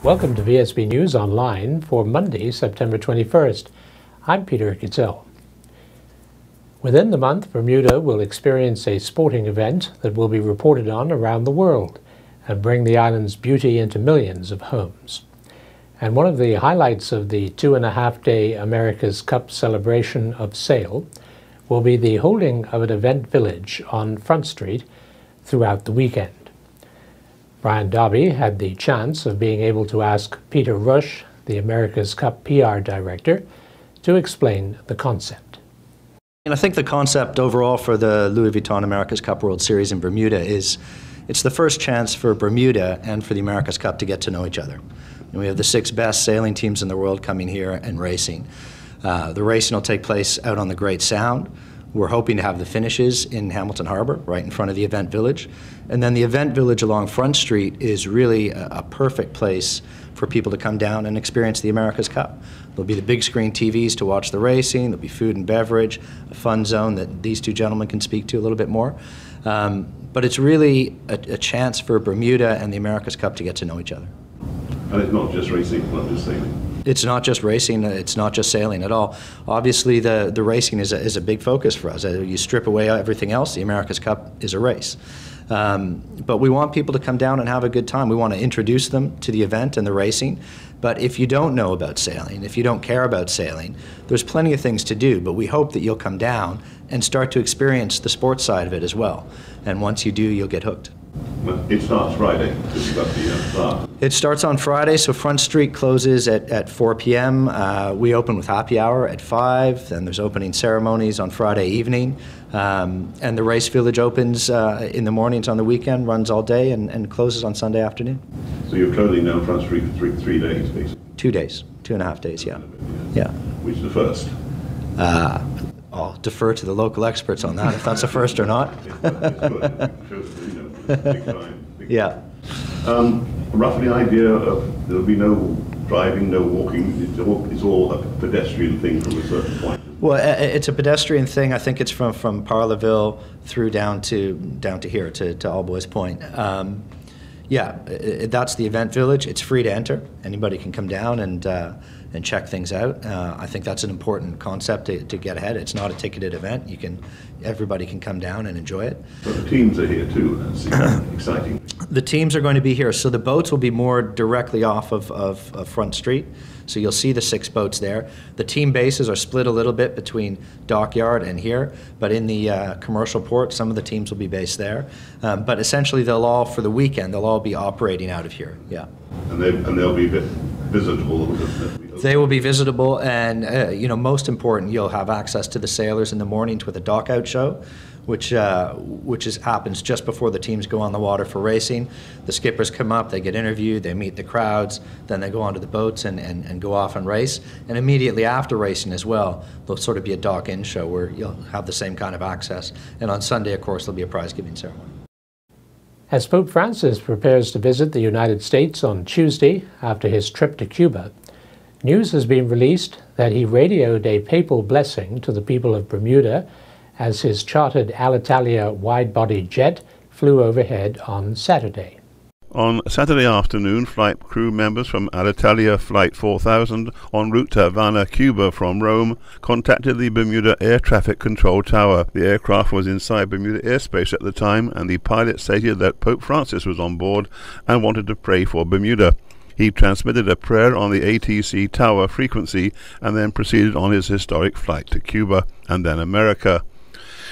Welcome to VSB News Online for Monday, September 21st. I'm Peter Kitzel. Within the month, Bermuda will experience a sporting event that will be reported on around the world and bring the island's beauty into millions of homes. And one of the highlights of the 2.5-day America's Cup celebration of sail will be the holding of an event village on Front Street throughout the weekend. Brian Darby had the chance of being able to ask Peter Rush, the America's Cup PR director, to explain the concept. And I think the concept overall for the Louis Vuitton America's Cup World Series in Bermuda is it's the first chance for Bermuda and for the America's Cup to get to know each other. And we have the 6 best sailing teams in the world coming here and racing. The racing will take place out on the Great Sound. We're hoping to have the finishes in Hamilton Harbor, right in front of the event village. And then the event village along Front Street is really a perfect place for people to come down and experience the America's Cup. There'll be the big screen TVs to watch the racing, there'll be food and beverage, a fun zone that these two gentlemen can speak to a little bit more. But it's really a chance for Bermuda and the America's Cup to get to know each other. And it's not just racing, it's not just sailing. It's not just racing, it's not just sailing at all. Obviously the racing is a big focus for us. You strip away everything else, the America's Cup is a race. But we want people to come down and have a good time. We want to introduce them to the event and the racing. But if you don't know about sailing, if you don't care about sailing, there's plenty of things to do, but we hope that you'll come down and start to experience the sports side of it as well. And once you do, you'll get hooked. It starts Friday, because you've got the start. It starts on Friday, so Front Street closes at 4 p.m. We open with happy hour at 5, then there's opening ceremonies on Friday evening, and the race village opens in the mornings on the weekend, runs all day, and closes on Sunday afternoon. So you're totally known Front Street for three days, basically? 2 days, 2.5 days, yeah. Yeah. Which is the first? I'll defer to the local experts on that, if that's a first or not. Big time. Yeah. Roughly idea of there'll be no driving, no walking. It's all a pedestrian thing from a certain point. Well, it's a pedestrian thing. I think it's from Parleville through down to here to All Boys Point. Yeah, that's the event village. It's free to enter. Anybody can come down and check things out. I think that's an important concept to get ahead. It's not a ticketed event. Everybody can come down and enjoy it. But the teams are here too. That's exciting. The teams are going to be here. So the boats will be more directly off of Front Street. So you'll see the 6 boats there. The team bases are split a little bit between Dockyard and here, but in the commercial port, some of the teams will be based there. But essentially, they'll all, for the weekend, they'll all be operating out of here. Yeah. And they'll be visitable. They will be visitable, and most important, you'll have access to the sailors in the mornings with a dock-out show, which happens just before the teams go on the water for racing. The skippers come up, they get interviewed, they meet the crowds, then they go onto the boats and go off and race. And immediately after racing as well, there'll sort of be a dock-in show where you'll have the same kind of access. And on Sunday, of course, there'll be a prize-giving ceremony. As Pope Francis prepares to visit the United States on Tuesday after his trip to Cuba, news has been released that he radioed a papal blessing to the people of Bermuda as his chartered Alitalia wide-body jet flew overhead on Saturday. On Saturday afternoon, flight crew members from Alitalia Flight 4000 en route to Havana, Cuba from Rome contacted the Bermuda Air Traffic Control Tower. The aircraft was inside Bermuda airspace at the time, and the pilot stated that Pope Francis was on board and wanted to pray for Bermuda. He transmitted a prayer on the ATC tower frequency and then proceeded on his historic flight to Cuba and then America.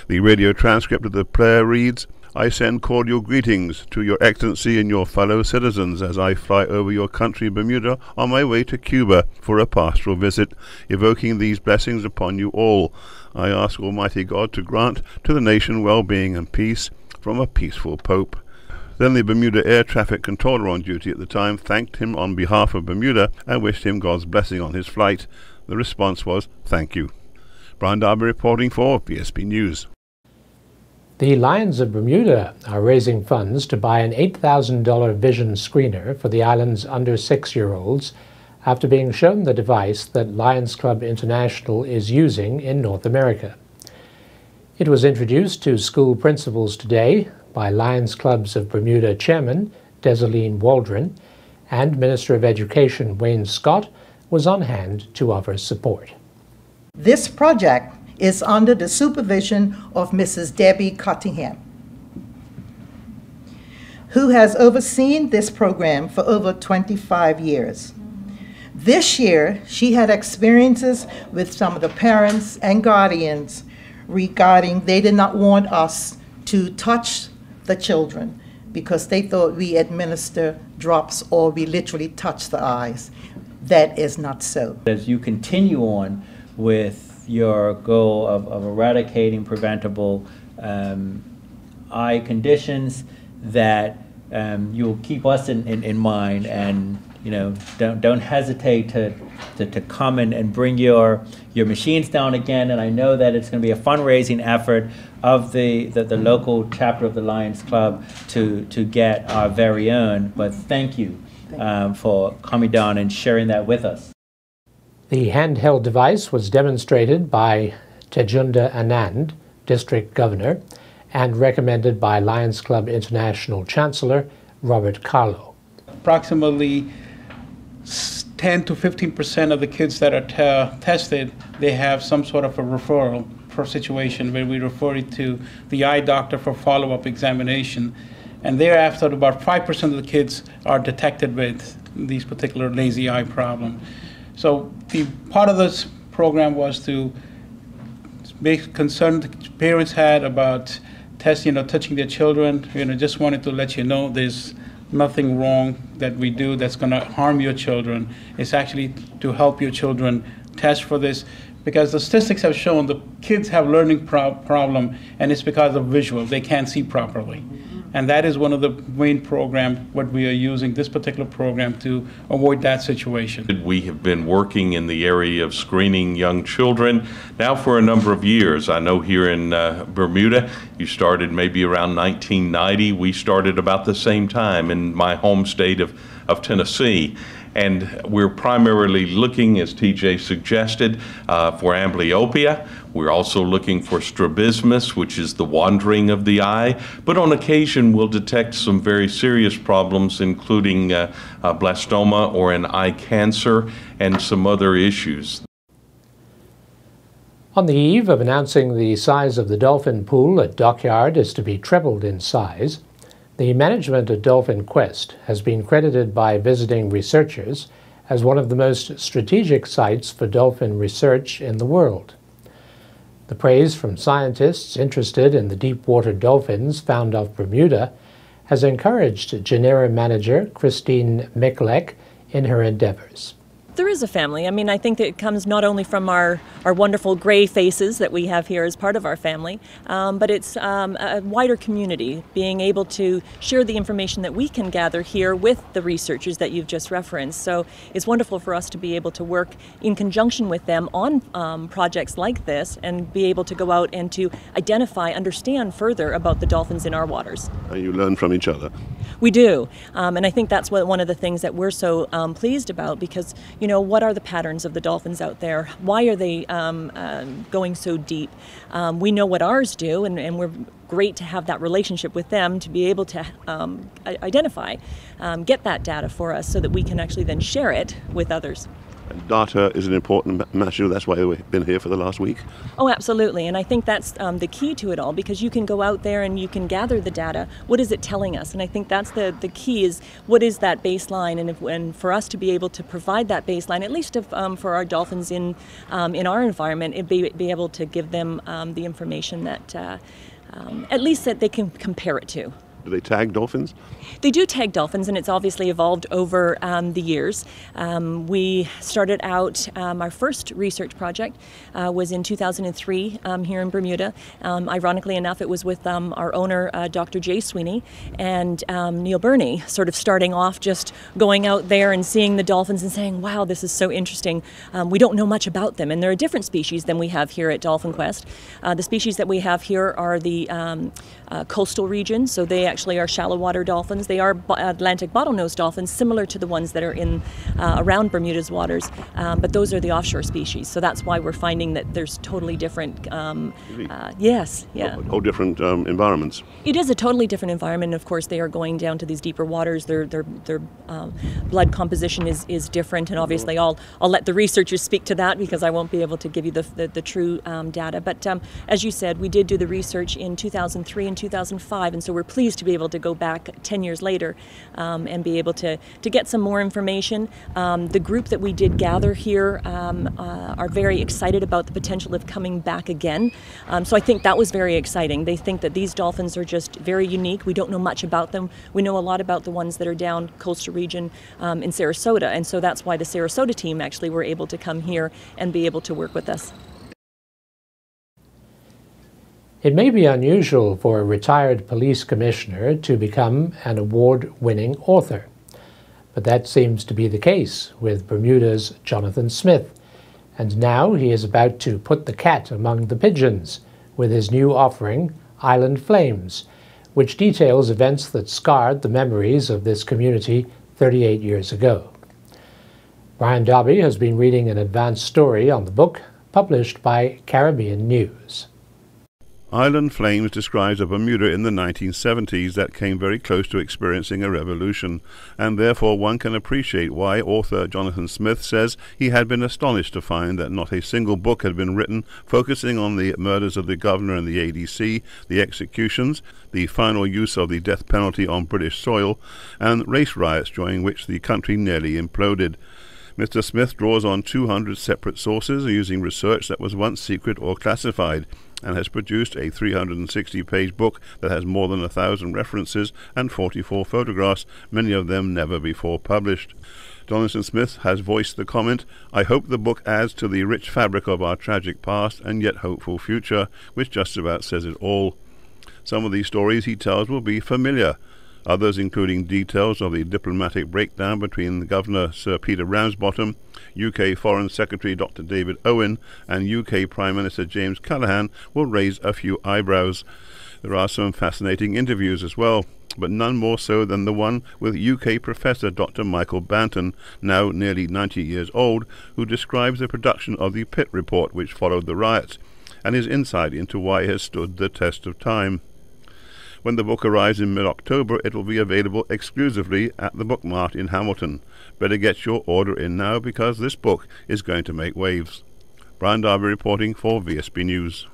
The radio transcript of the prayer reads, "I send cordial greetings to your Excellency and your fellow citizens as I fly over your country Bermuda on my way to Cuba for a pastoral visit, evoking these blessings upon you all. I ask Almighty God to grant to the nation well-being and peace from a peaceful Pope." Then the Bermuda air traffic controller on duty at the time thanked him on behalf of Bermuda and wished him God's blessing on his flight. The response was, "Thank you." Brian Darby reporting for VSB News. The Lions of Bermuda are raising funds to buy an $8,000 vision screener for the island's under 6-year-olds after being shown the device that Lions Club International is using in North America. It was introduced to school principals today by Lions Clubs of Bermuda chairman Desaline Waldron and Minister of Education Wayne Scott was on hand to offer support. This project is under the supervision of Mrs. Debbie Cottingham, who has overseen this program for over 25 years. This year, she had experiences with some of the parents and guardians regarding they did not want us to touch the children because they thought we administer drops or we literally touch the eyes. That is not so. As you continue on with your goal of eradicating preventable eye conditions, that you'll keep us in mind, and don't hesitate to come and bring your machines down again. And I know that it's going to be a fundraising effort of the local chapter of the Lions Club to get our very own. But thank you for coming down and sharing that with us. The handheld device was demonstrated by Tejunda Anand, District Governor, and recommended by Lions Club International Chancellor Robert Carlo. Approximately 10 to 15% of the kids that are tested, they have some sort of a referral for a situation where we refer it to the eye doctor for follow-up examination. And thereafter, about 5% of the kids are detected with these particular lazy eye problem. So the part of this program was to make concern the parents had about touching their children. Just wanted to let you know there's nothing wrong that we do that's going to harm your children. It's actually to help your children test for this, because the statistics have shown the kids have learning problem, and it's because of visual. They can't see properly. And that is one of the main programs, what we are using this particular program to avoid that situation. We have been working in the area of screening young children now for a number of years. I know here in Bermuda, you started maybe around 1990. We started about the same time in my home state of Tennessee. And we're primarily looking, as TJ suggested, for amblyopia. We're also looking for strabismus, which is the wandering of the eye. But on occasion, we'll detect some very serious problems, including blastoma or an eye cancer and some other issues. On the eve of announcing the size of the dolphin pool at Dockyard is to be trebled in size, the management at Dolphin Quest has been credited by visiting researchers as one of the most strategic sites for dolphin research in the world. The praise from scientists interested in the deep-water dolphins found off Bermuda has encouraged Genera manager Christine Mikulek in her endeavors. There is a family. I mean, I think that it comes not only from our wonderful gray faces that we have here as part of our family, but it's a wider community, being able to share the information that we can gather here with the researchers that you've just referenced. So it's wonderful for us to be able to work in conjunction with them on projects like this and be able to go out and to identify, understand further about the dolphins in our waters. And you learn from each other. We do, and I think that's one of the things that we're so pleased about, because what are the patterns of the dolphins out there? Why are they going so deep? We know what ours do, and we're great to have that relationship with them to be able to identify, get that data for us so that we can actually then share it with others. And data is an important issue. That's why we've been here for the last week. Oh, absolutely. And I think that's the key to it all, because you can go out there and you can gather the data. What is it telling us? And I think that's the key, is what is that baseline? And for us to be able to provide that baseline, at least for our dolphins in our environment, be able to give them the information that at least that they can compare it to. Do they tag dolphins? They do tag dolphins, and it's obviously evolved over the years. We started out, our first research project was in 2003 here in Bermuda. Ironically enough, it was with our owner, Dr. Jay Sweeney, and Neil Burney, sort of starting off just going out there and seeing the dolphins and saying, wow, this is so interesting. We don't know much about them, and they're a different species than we have here at Dolphin Quest. The species that we have here are the coastal region, so they actually actually are shallow water dolphins. They are Atlantic bottlenose dolphins, similar to the ones that are in around Bermuda's waters, but those are the offshore species. So that's why we're finding that there's totally different. Yes, yeah. All different environments. It is a totally different environment. Of course, they are going down to these deeper waters. Their blood composition is different, and obviously I'll let the researchers speak to that because I won't be able to give you the true data. But as you said, we did do the research in 2003 and 2005, and so we're pleased to be able to go back 10 years later and be able to get some more information. The group that we did gather here are very excited about the potential of coming back again. So I think that was very exciting. They think that these dolphins are just very unique. We don't know much about them. We know a lot about the ones that are down coastal region in Sarasota, and so that's why the Sarasota team actually were able to come here and be able to work with us. It may be unusual for a retired police commissioner to become an award-winning author, but that seems to be the case with Bermuda's Jonathan Smith, and now he is about to put the cat among the pigeons with his new offering, Island Flames, which details events that scarred the memories of this community 38 years ago. Brian Dobby has been reading an advanced story on the book published by Caribbean News. Island Flames describes a Bermuda in the 1970s that came very close to experiencing a revolution, and therefore one can appreciate why author Jonathan Smith says he had been astonished to find that not a single book had been written focusing on the murders of the governor and the ADC, the executions, the final use of the death penalty on British soil, and race riots during which the country nearly imploded. Mr. Smith draws on 200 separate sources using research that was once secret or classified, and has produced a 360-page book that has more than 1,000 references and 44 photographs, many of them never before published. Jonathan Smith has voiced the comment, "I hope the book adds to the rich fabric of our tragic past and yet hopeful future," which just about says it all. Some of these stories he tells will be familiar. Others, including details of the diplomatic breakdown between the Governor Sir Peter Ramsbottom, UK Foreign Secretary Dr. David Owen, and UK Prime Minister James Callaghan, will raise a few eyebrows. There are some fascinating interviews as well, but none more so than the one with UK Professor Dr. Michael Banton, now nearly 90 years old, who describes the production of the Pitt Report which followed the riots, and his insight into why it has stood the test of time. When the book arrives in mid-October, it will be available exclusively at the Book Mart in Hamilton. Better get your order in now because this book is going to make waves. Brian Darby reporting for VSB News.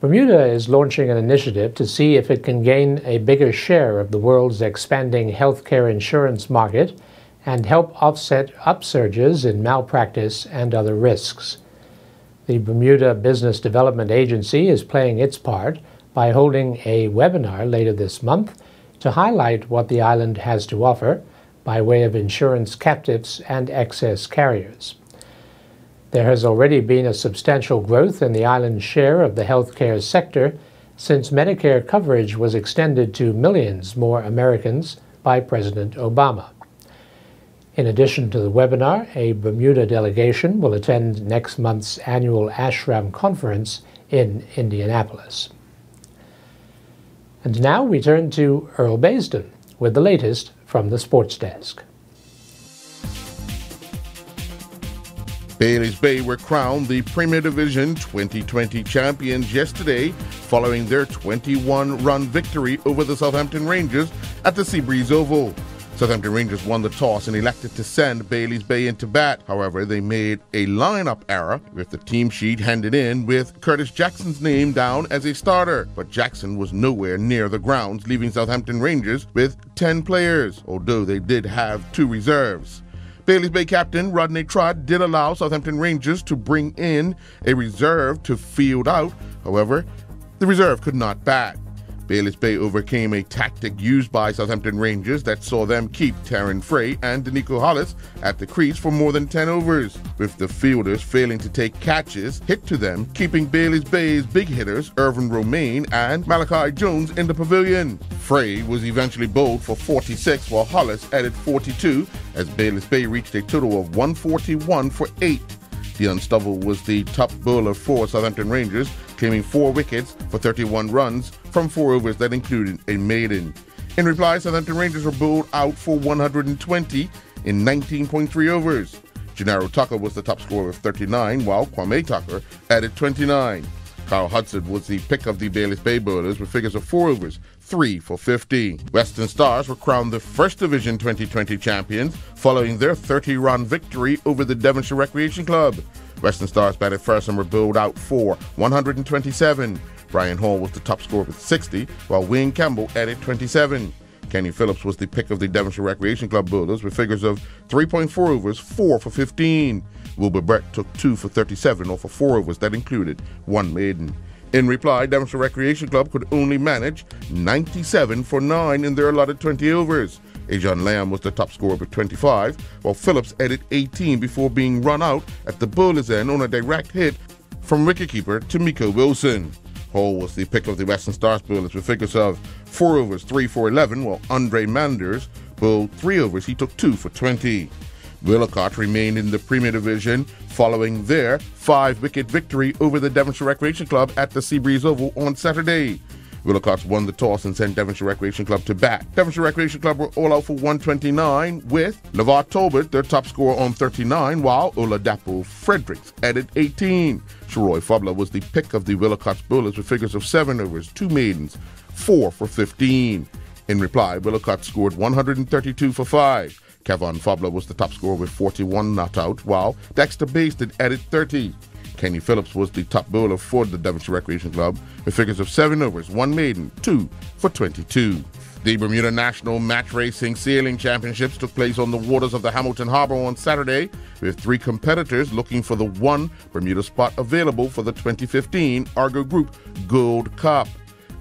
Bermuda is launching an initiative to see if it can gain a bigger share of the world's expanding healthcare insurance market and help offset upsurges in malpractice and other risks. The Bermuda Business Development Agency is playing its part by holding a webinar later this month to highlight what the island has to offer by way of insurance captives and excess carriers. There has already been a substantial growth in the island's share of the healthcare sector since Medicare coverage was extended to millions more Americans by President Obama. In addition to the webinar, a Bermuda delegation will attend next month's annual Ashram Conference in Indianapolis. And now we turn to Earl Baisden with the latest from the Sports Desk. Bailey's Bay were crowned the Premier Division 2020 champions yesterday following their 21-run victory over the Southampton Rangers at the Seabreeze Oval. Southampton Rangers won the toss and elected to send Bailey's Bay into bat. However, they made a lineup error with the team sheet handed in with Curtis Jackson's name down as a starter. But Jackson was nowhere near the grounds, leaving Southampton Rangers with 10 players, although they did have 2 reserves. Bailey's Bay captain Rodney Trott did allow Southampton Rangers to bring in a reserve to field out. However, the reserve could not bat. Bailey's Bay overcame a tactic used by Southampton Rangers that saw them keep Taryn Frey and Danico Hollis at the crease for more than 10 overs, with the fielders failing to take catches hit to them, keeping Bailey's Bay's big hitters Irvin Romaine and Malachi Jones in the pavilion. Frey was eventually bowled for 46 while Hollis added 42 as Bailey's Bay reached a total of 141 for 8. The Unstoppable was the top bowler for Southampton Rangers, claiming 4 wickets for 31 runs from 4 overs that included a maiden. In reply, Southampton Rangers were bowled out for 120 in 19.3 overs. Gennaro Tucker was the top scorer with 39, while Kwame Tucker added 29. Kyle Hudson was the pick of the Bayless Bay bowlers with figures of 4 overs, 3 for 50. Western Stars were crowned the First Division 2020 champions following their 30-run victory over the Devonshire Recreation Club. Western Stars batted first and were bowled out for 127. Brian Hall was the top scorer with 60, while Wayne Campbell added 27. Kenny Phillips was the pick of the Devonshire Recreation Club bowlers with figures of 3.4 overs, 4 for 15. Wilbur Brett took 2 for 37 off of 4 overs that included 1 maiden. In reply, Devonshire Recreation Club could only manage 97 for 9 in their allotted 20 overs. Ajon Lamb was the top scorer with 25, while Phillips added 18 before being run out at the bowler's end on a direct hit from wicketkeeper Tamiko Wilson. Hall was the pick of the Western Stars bowlers with figures of 4 overs, 3 for 11, while Andre Manders bowled 3 overs. He took 2 for 20. Willicott remained in the Premier Division following their 5-wicket victory over the Devonshire Recreation Club at the Seabreeze Oval on Saturday. Willicott won the toss and sent Devonshire Recreation Club to bat. Devonshire Recreation Club were all out for 129 with LeVar Tolbert, their top scorer, on 39, while Oladapo Fredericks added 18. Sharoy Fubler was the pick of the Willicott's bowlers with figures of 7 overs, 2 maidens, 4 for 15. In reply, Willicott scored 132 for 5. Kevon Fubler was the top scorer with 41 not out, while Dexter Basted added 30. Kenny Phillips was the top bowler for the Devonshire Recreation Club with figures of 7 overs, 1 maiden, 2 for 22. The Bermuda National Match Racing Sailing Championships took place on the waters of the Hamilton Harbor on Saturday, with 3 competitors looking for the 1 Bermuda spot available for the 2015 Argo Group Gold Cup.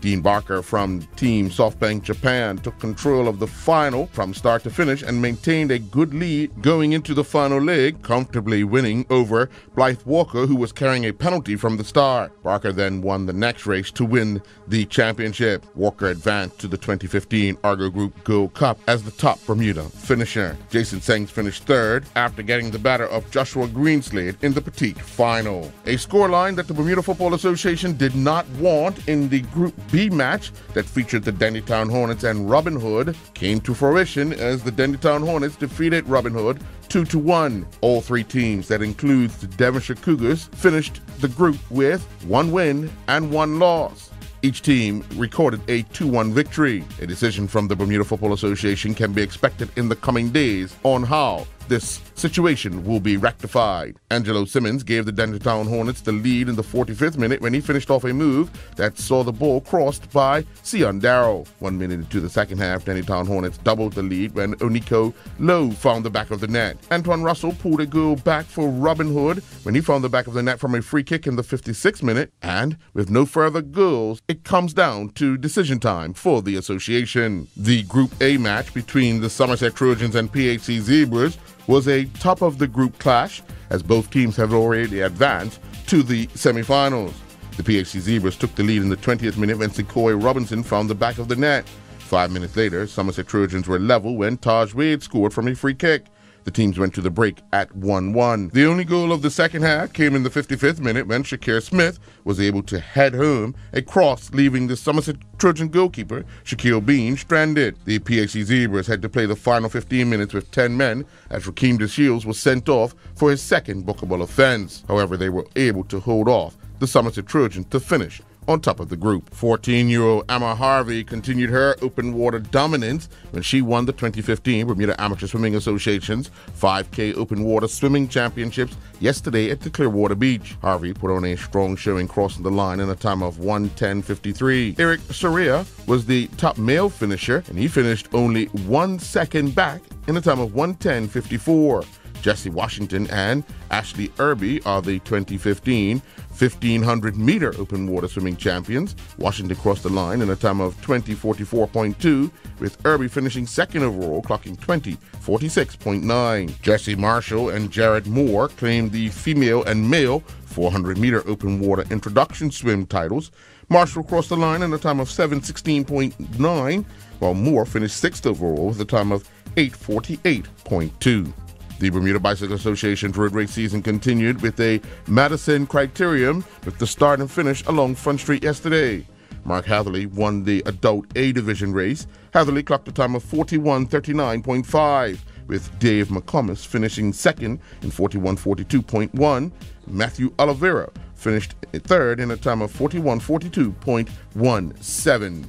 Dean Barker from Team SoftBank Japan took control of the final from start to finish and maintained a good lead going into the final leg, comfortably winning over Blythe Walker, who was carrying a penalty from the start. Barker then won the next race to win the championship. Walker advanced to the 2015 Argo Group Gold Cup as the top Bermuda finisher. Jason Sengs finished 3rd after getting the batter of Joshua Greenslade in the petite final. A scoreline that the Bermuda Football Association did not want in the Group B match that featured the Dendytown Hornets and Robin Hood came to fruition as the Dendytown Hornets defeated Robin Hood 2-1. All 3 teams, that includes the Devonshire Cougars, finished the group with 1 win and 1 loss. Each team recorded a 2-1 victory. A decision from the Bermuda Football Association can be expected in the coming days on how this situation will be rectified. Angelo Simmons gave the Dendytown Hornets the lead in the 45th minute when he finished off a move that saw the ball crossed by Sion Darrow. 1 minute into the second half, Dendytown Hornets doubled the lead when Oniko Lowe found the back of the net. Antoine Russell pulled a goal back for Robin Hood when he found the back of the net from a free kick in the 56th minute, and with no further goals, it comes down to decision time for the association. The Group A match between the Somerset Trojans and PHC Zebras was a top-of-the-group clash, as both teams have already advanced to the semifinals. The PHC Zebras took the lead in the 20th minute when Sequoia Robinson found the back of the net. 5 minutes later, Somerset Trojans were level when Taj Wade scored from a free kick. The teams went to the break at 1-1. The only goal of the second half came in the 55th minute when Shakir Smith was able to head home a cross, leaving the Somerset Trojan goalkeeper, Shaquille Bean, stranded. The PHC Zebras had to play the final 15 minutes with 10 men as Rakeem DeShields was sent off for his second bookable offense. However, they were able to hold off the Somerset Trojans to finish on top of the group. 14-year-old Emma Harvey continued her open water dominance when she won the 2015 Bermuda Amateur Swimming Association's 5K Open Water Swimming Championships yesterday at the Clearwater Beach. Harvey put on a strong showing crossing the line in a time of 1:10.53. Eric Soria was the top male finisher, and he finished only 1 second back in a time of 1:10.54. Jesse Washington and Ashley Irby are the 2015 1,500-meter open water swimming champions. Washington crossed the line in a time of 20:44.2, with Irby finishing second overall, clocking 20:46.9. Jesse Marshall and Jared Moore claimed the female and male 400-meter open water introduction swim titles. Marshall crossed the line in a time of 7:16.9, while Moore finished sixth overall with a time of 8:48.2. The Bermuda Bicycle Association's road race season continued with a Madison criterium with the start and finish along Front Street yesterday. Mark Hatherley won the Adult A Division race. Hatherley clocked a time of 41:39.5, with Dave McComas finishing second in 41:42.1. Matthew Oliveira finished third in a time of 41:42.17.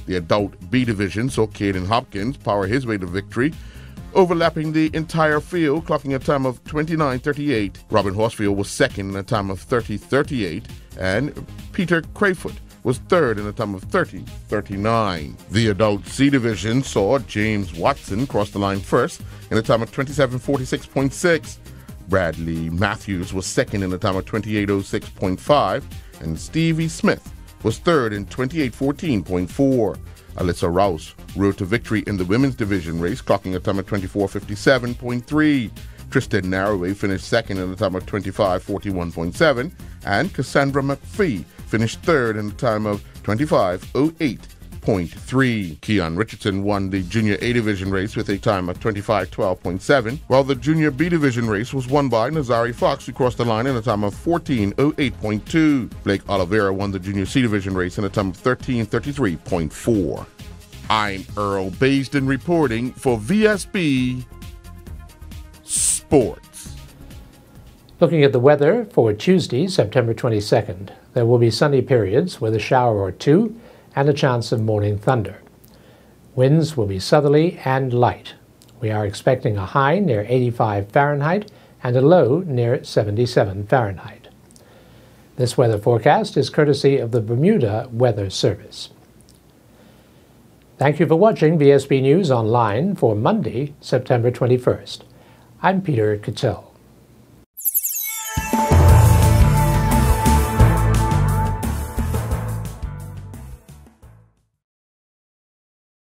The Adult B Division saw Caden Hopkins power his way to victory, overlapping the entire field, clocking a time of 29:38. Robin Horsfield was second in a time of 30:38, and Peter Crayfoot was third in a time of 30:39. The Adult C Division saw James Watson cross the line first in a time of 27:46.6. Bradley Matthews was second in a time of 28:06.5, and Stevie Smith was third in 28:14.4. Alyssa Rouse rode to victory in the women's division race, clocking a time of 24:57.3. Tristan Narroway finished second in a time of 25:41.7, and Cassandra McPhee finished third in a time of 25:08.3. Keon Richardson won the Junior A Division race with a time of 25:12.7, while the Junior B Division race was won by Nazari Fox, who crossed the line in a time of 14:08.2. Blake Oliveira won the Junior C Division race in a time of 13:33.4. I'm Earl Baisden reporting for VSB Sports. Looking at the weather for Tuesday, September 22nd, there will be sunny periods with a shower or two and a chance of morning thunder. Winds will be southerly and light. We are expecting a high near 85 Fahrenheit and a low near 77 Fahrenheit. This weather forecast is courtesy of the Bermuda Weather Service. Thank you for watching VSB News Online for Monday, September 21st. I'm Peter Cattell.